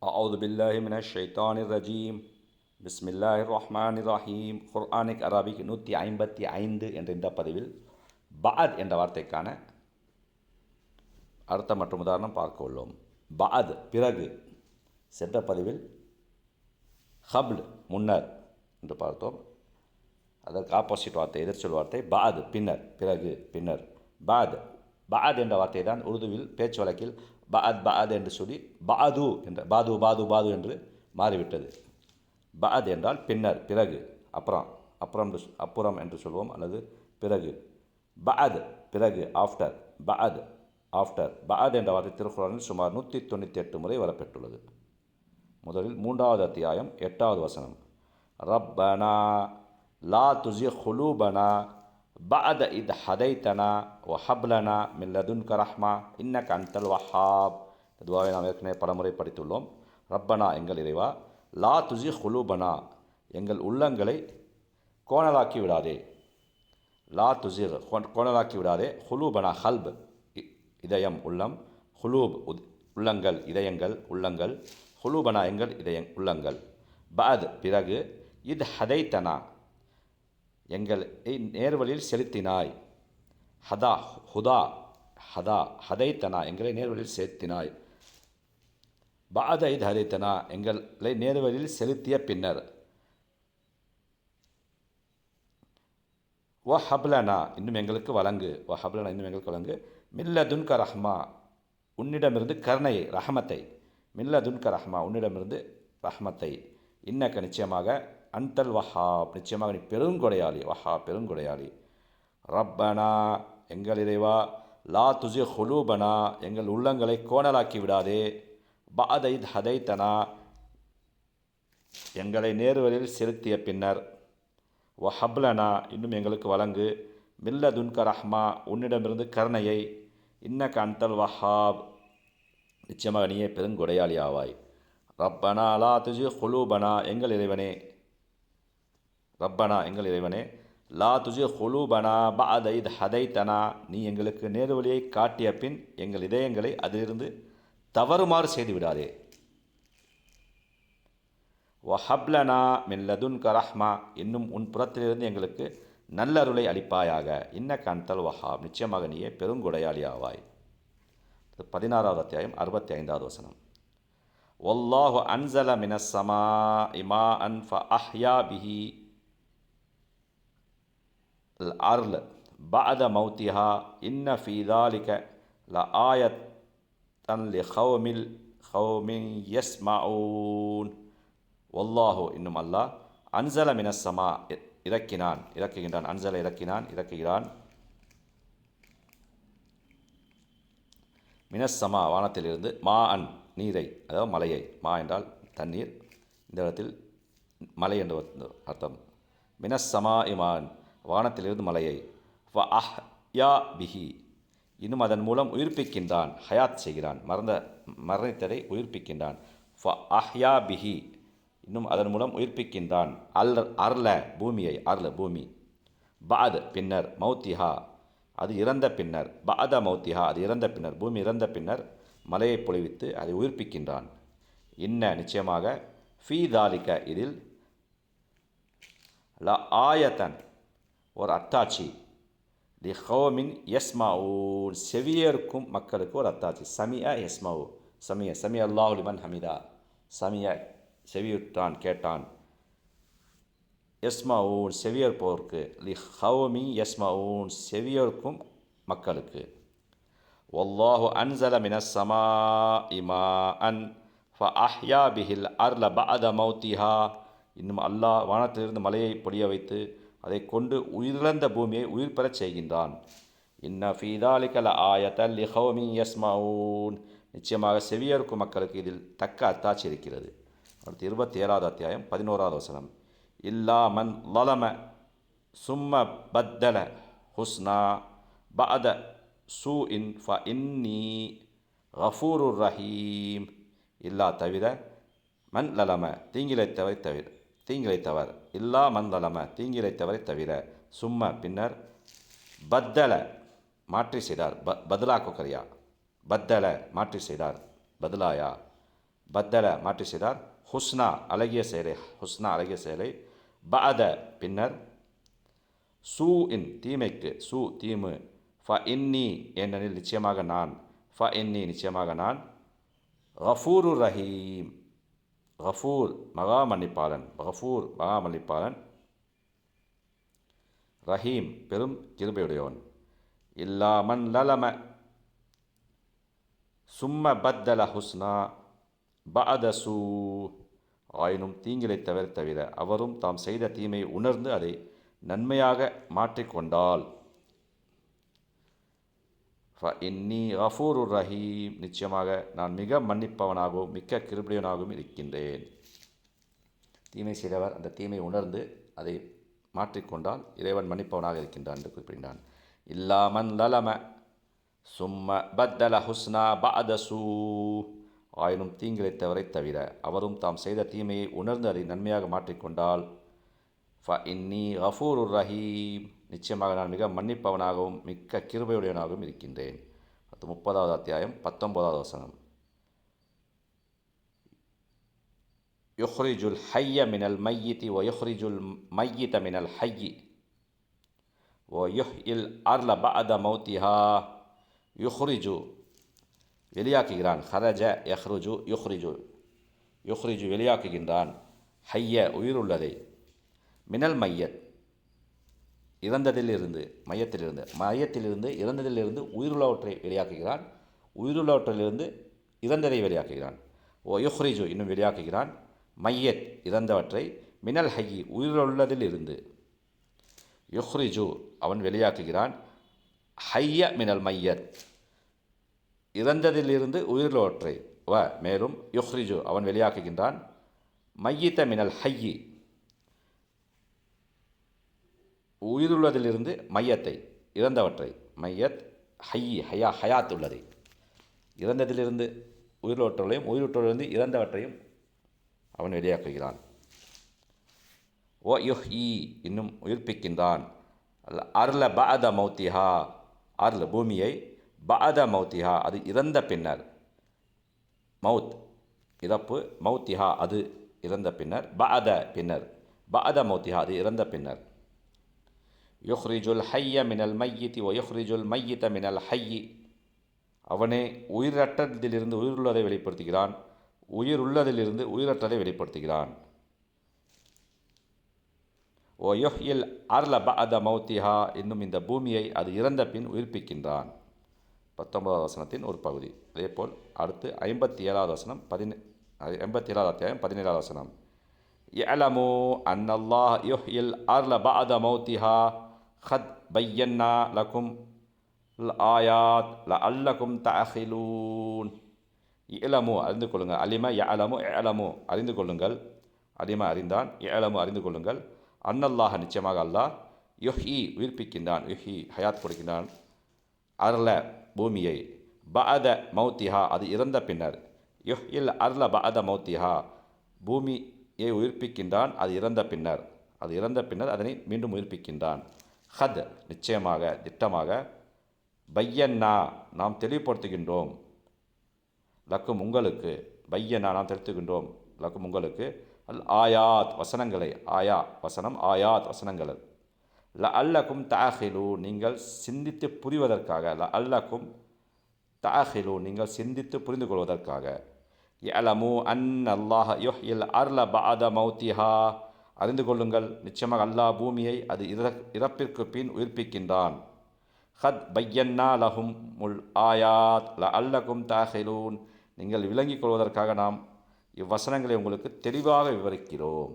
أعوذ بالله من الشيطان الرجيم بسم الله الرحمن الرحيم குர்ஆனிக் Arabic 155 என்ற இந்த பதிவில் பஅத் என்ற வார்த்தைக்கான அர்த்தம் மற்றும் உதாரணம் பார்க்க உள்ளோம். பஅத் பிறகு, சென்ற பதிவில் ஹப்ல் முன்னர் என்று பார்த்தோம். அதற்கு ஆப்போசிட் வார்த்தை, எதிர்ச்சொல் வார்த்தை பஅத் பின்னர், பிறகு பின்னர். பஅத் என்ற வார்த்தை தான் உருதுவில் பேச்சு வழக்கில் பஅத் என்று சொல்லி பாது என்ற பாது என்று மாறிவிட்டது. பஅத் என்றால் பின்னர், பிறகு, அப்புறம் என்று சொல்வோம், அல்லது பிறகு. பஅத் பிறகு, ஆஃப்டர். ஆஃப்டர். பஅத் என்ற வார்த்தை திருக்குர்ஆனில் சுமார் 198 முறை வரப்பெற்றுள்ளது. முதலில் 3வது அத்தியாயம் 8வது வசனம். ரப்பனா லா துஸிக் குலூபனா பஅத இத் ஹதைத்தனா வ ஹப் லனா மின் லதுன்க ரஹ்மா இன்னக அன்தல் வஹ்ஹாப். இந்த துஆவை நாம் ஏற்கனவே பலமுறை படித்துள்ளோம். ரப்பனா எங்கள் இறைவா, லா துஸிக் குலூபனா எங்கள் உள்ளங்களை கோணலாக்கி விடாதே. லா துஸிக் கோணலாக்கி விடாதே. குலூபனா ஹல்ப் இதயம், உள்ளம். குலூப் உள்ளங்கள், இதயங்கள், உள்ளங்கள். குலூபனா எங்கள் உள்ளங்கள். பஅத் பிறகு, இத் ஹதைத்தனா எங்களை நேர்வழியில் செலுத்தினாய். ஹதைத்தனா எங்களை நேர்வழியில் செலுத்தினாய். பஅத இத் ஹதைத்தனா எங்களை நேர்வழியில் செலுத்திய பின்னர். வ ஹப்லனா இன்னும் எங்களுக்கு வழங்கு. மில்லதுன்க ரஹ்மா உன்னிடமிருந்து கருணையை, ரஹமத்தை. மில்லதுன்க ரஹ்மா உன்னிடமிருந்து ரஹமத்தை. இன்னக்க நிச்சயமாக, அன்தல் வஹ்ஹாப் நிச்சயமாக நீ பெருங்கொடையாளி. பெருங்கொடையாளி. ரப்பனா எங்கள் இறைவா, லா துஸிக் குலூபனா எங்கள் உள்ளங்களை கோணலாக்கி விடாதே. பஅத இத் ஹதைத்தனா எங்களை நேர்வழியில் செலுத்திய பின்னர். வ ஹப்லனா இன்னும் எங்களுக்கு வழங்கு. மில்லதுன்க ரஹ்மா உன்னிடமிருந்து கருணையை. இன்னக அன்தல் வஹ்ஹாப் நிச்சயமாக நீயே பெருங்கொடையாளி ஆவாய். ரப்பனா லா துஸிக் குலூபனா எங்கள் இறைவனே, லா துஸிக் குலூபனா பஅத இத் ஹதைத்தனா நீ எங்களுக்கு நேர்வழியை காட்டிய பின் எங்கள் இதயங்களை அதிலிருந்து தவறுமாறு செய்து விடாதே. வ ஹப் லனா மின் லதுன்க ரஹ்மா இன்னும் உன் புறத்திலிருந்து எங்களுக்கு நல்லருளை அளிப்பாயாக. இன்னக அன்தல் வஹ்ஹாப் நிச்சயமாக நீயே பெருங்கொடையாளி ஆவாய். 16வது அத்தியாயம் 65வது வசனம். வல்லாஹு அன்ஸல மினஸ் ஸமாஇ மாஅன் ஃபஅஹ்யா பிஹி அல் அர்ல பஅத மௌத்திஹா இன்ன ஃபீ ஸாலிக லஆயத்தன் லிகௌமின் யஸ்மஊன். வல்லாஹு இன்னும் அல்லாஹ், அன்ஸல மினஸ் ஸமா இறக்குகின்றான். அன்ஸல இறக்குகிறான். மினஸ் ஸமா வானத்திலிருந்து, மாஅன் நீரை, அதாவது மலையை. மா என்றால் தண்ணீர், இந்த இடத்தில் மலை என்ற அர்த்தம். மினஸ் ஸமா இமான் வானத்திலிருந்து மலையை. ஃப அஹ்யா பிஹி இன்னும் அதன் மூலம் உயிர்ப்பிக்கின்றான். ஹயாத் செய்கிறான், மரணித்ததை உயிர்ப்பிக்கின்றான். ஃப அஹ்யா பிஹி இன்னும் அதன் மூலம் உயிர்ப்பிக்கின்றான். அர்ல பூமியை, பூமி. பஅத் பின்னர், மௌத்திஹா அது இறந்த பின்னர். பஅத மௌத்திஹா அது இறந்த பின்னர், பூமி இறந்த பின்னர் மலையை பொழிவித்து அதை உயிர்ப்பிக்கின்றான். இன்ன நிச்சயமாக, ஃபீ தாலிக இதில், ல ஆயத்தன் ஒரு அத்தாட்சி, லிகௌமின் யஸ்மஊன் செவியேற்கும் மக்களுக்கு ஒரு அத்தாட்சி. சமிஅ யஸ்மஉ சமிஅ அல்லாஹு லிமன் ஹமிதா. சமிஅ செவியுற்றான், கேட்டான். யஸ்மஊன் செவியேற்போருக்கு. லிகௌமி யஸ்மஊன் செவியேற்கும் மக்களுக்கு. வல்லாஹு அன்ஸல மினஸ் ஸமாஇ மாஅன் ஃபஅஹ்யா பிஹில் அர்ல பஅத மௌத்திஹா இன்னும் அல்லாஹ் வானத்திலிருந்து மலையை பொழிய வைத்து அதை கொண்டு உயிரிழந்த பூமியை உயிர் பெறச் செய்கின்றான். இன்ன ஃபீ ஸாலிக லஆயத்தன் லிகௌமின் யஸ்மஊன் நிச்சயமாக செவியேற்கும் மக்களுக்கு இதில் தக்க அத்தாட்சி இருக்கிறது. அடுத்து 27வது அத்தியாயம் 11வது வசனம். இல்லா மன் லலம சும்ம பத்தல ஹுஸ்னா பஅத சூஇன் ஃபஇன்னி கஃபூருர் ரஹீம். இல்லா தவிர, மன் லலம தீங்கிழைத்தவர். இல்லா மன் லலம தீங்கிழைத்தவரை தவிர, சும்ம பின்னர், பத்தல மாற்றி செய்தார். பத்லா கொக்கரியா, பத்தல மாற்றி செய்தார், பதிலாயா. பத்தல மாற்றி செய்தார், ஹுஸ்னா அழகிய செயலை, ஹுஸ்னா அழகிய செயலை, பஅத பின்னர், சூ இன் தீமைக்கு, சூ தீமு, ஃப இன்னி ஏனெனில் நிச்சயமாக நான், ஃப இன்னி நிச்சயமாக நான், கஃபூரு ரஹீம் கஃபூர் மகா மன்னிப்பாளன், கஃபூர் மகா மன்னிப்பாளன், ரஹீம் பெரும் கிருபையுடையவன். இல்லாமன் லலம சும்ம பத்தல ஹுஸ்னா பஅத சூ ஆயினும் தீங்கிலை தவிர அவரும் தாம் செய்த தீமையை உணர்ந்து அதை நன்மையாக மாற்றிக்கொண்டால், ஃப இன்னி கஃபூரு ரஹீம் நிச்சயமாக நான் மிக மன்னிப்பவனாகவும் மிக்க கிருபையுடையவனாகவும் இருக்கின்றேன். தீமை செய்தவர் அந்த தீமையை உணர்ந்து அதை மாற்றிக்கொண்டால் இறைவன் மன்னிப்பவனாக இருக்கின்றான் என்று குறிப்பிட்டான். இல்லாமன் லலம சும்ம பத்தல ஹுஸ்னா பஅத சூ ஆயினும் தீங்கிழைத்தவரை தவிர அவரும் தாம் செய்த தீமையை உணர்ந்து அதை நன்மையாக மாற்றிக்கொண்டால், ஃப இன்னி கஃபூரு ரஹீம் நிச்சயமாக நான் மிக மன்னிப்பவனாகவும் மிக்க கிருபையுடையவனாகவும் இருக்கின்றேன். 30வது அத்தியாயம் 19வது வசனம். யுஹ்ரிஜுல் ஹய்ய மினல் மையித்தி வ யுஹ்ரிஜுல் மையித மினல் ஹய்யி வ யுஹ்யில் அர்ல பஅத மௌத்திஹா. யுஹ்ரிஜு வெளியாக்குகிறான், ஹரஜ யஹ்ருஜு யுஹ்ரிஜு யுஹ்ரிஜு வெளியாக்குகின்றான், ஹய்ய உயிருள்ளதை, மினல் மையத் இறந்ததிலிருந்து, மையத்திலிருந்து இறந்ததிலிருந்து உயிருள்ளவற்றை வெளியாக்குகிறான், உயிருள்ளவற்றிலிருந்து இறந்ததை வெளியாக்குகிறான். ஓ யுஹ்ரிஜு இன்னும் வெளியாக்குகிறான், மையத் இறந்தவற்றை, மினல் ஹய்யி உயிருள்ளதிலிருந்து, யுஹ்ரிஜு அவன் வெளியாக்குகிறான், ஹய்ய மினல் மையத் இறந்ததிலிருந்து உயிருள்ளவற்றை, வ மேலும் யுஹ்ரிஜு அவன் வெளியாக்குகின்றான், மையித்த மினல் ஹய்யி உயிருள்ளதிலிருந்து மையத்தை இறந்தவற்றை, மையத் ஹய்யி ஹயாத் உள்ளதை, இறந்ததிலிருந்து உயிருள்ளவற்றையும் உயிருள்ளவற்றிலிருந்து இறந்தவற்றையும் அவன் வெளியாக்குகிறான். ஓ யுஹ்யி இன்னும் உயிர்ப்பிக்கின்றான், அர்ல பஅத மௌத்திஹா அர்ல் பூமியை, பஅத மௌத்திஹா அது இறந்த பின்னர், மவுத் இறப்பு, மௌத்திஹா அது இறந்த பின்னர், பஅத பின்னர், பஅத மௌத்திஹா அது இறந்த பின்னர். யுஹ்ரிஜுல் ஹய்ய மினல் மையித்தி வ யுஹ்ரிஜுல் மையித மினல் ஹய்யி அவனே உயிரற்றதிலிருந்து உயிருள்ளதை வெளிப்படுத்துகிறான், உயிருள்ளதிலிருந்து உயிரற்றதை வெளிப்படுத்துகிறான். ஓ யுஹ்யில் அர்ல பஅத மௌத்திஹா இன்னும் இந்த பூமியை அது இறந்த பின் உயிர்ப்பிக்கின்றான். 19வது வசனத்தின் ஒரு பகுதி. அதேபோல் அடுத்து 57வது வசனம், 87வது அத்தியாயம் 17வது வசனம். யஅலமு அன்னல்லாஹ் யுஹ்யில் அர்ல பஅத மௌத்திஹா கத் பையன்னா லகும் ஆயாத் லஅல்லகும் தஅகிலூன். இலமு அறிந்து கொள்ளுங்கள், அலிம யஅலமு இலமு அறிந்து கொள்ளுங்கள், அலிம அறிந்தான், இலமு அறிந்து கொள்ளுங்கள், அன்னல்லாஹ் நிச்சயமாக அல்லாஹ், யுஹ்யி உயிர்ப்பிக்கின்றான், யுஹ்யி ஹயாத் கொடுக்கின்றான், அர்ல பூமியை, பஅத மௌத்திஹா அது இறந்த பின்னர், யுஹ்யில் அர்ல பஅத மௌத்திஹா பூமியை உயிர்ப்பிக்கின்றான் அது இறந்த பின்னர், அது இறந்த பின்னர் அதனை மீண்டும் உயிர்ப்பிக்கின்றான். ஹத் நிச்சயமாக திட்டமாக, பையன்னா நாம் தெளிவுபடுத்துகின்றோம், லக்கும் உங்களுக்கு, பையன்னா நாம் தெரிவித்துகின்றோம், லக்கும் உங்களுக்கு, அல் ஆயாத் வசனங்களை, ஆயா வசனம், ஆயாத் வசனங்கள், லஅல்லகும் தஅகிலூன் நீங்கள் சிந்தித்து புரிவதற்காக, லஅல்லகும் தஅகிலூன் நீங்கள் சிந்தித்து புரிந்து கொள்வதற்காக. யஅலமு அன்னல்லாஹ யுஹ்யில் அர்ல பஅத மௌத்திஹா அறிந்து கொள்ளுங்கள், நிச்சயமாக அல்லாஹ் பூமியை அது இறப்பிற்கு பின் உயிர்ப்பிக்கின்றான். ஹத் பையன்னா லஹும் முல் ஆயாத் லஅல்லகும் தஅகிலூன் நீங்கள் விளங்கிக் கொள்வதற்காக நாம் இவ்வசனங்களை உங்களுக்கு தெளிவாக விவரிக்கிறோம்.